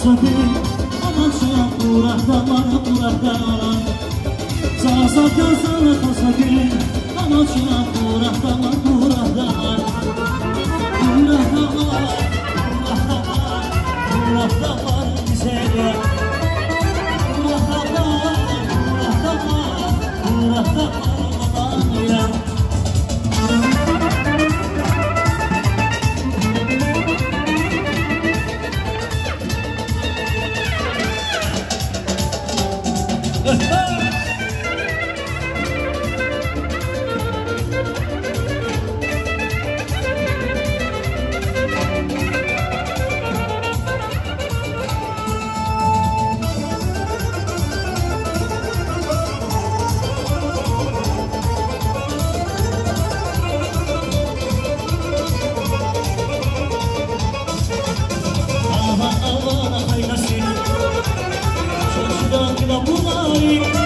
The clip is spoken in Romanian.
sate amacha purata sasaka sala sate amacha purata miseria Allah haylasın, şaşıdan kıla bunları.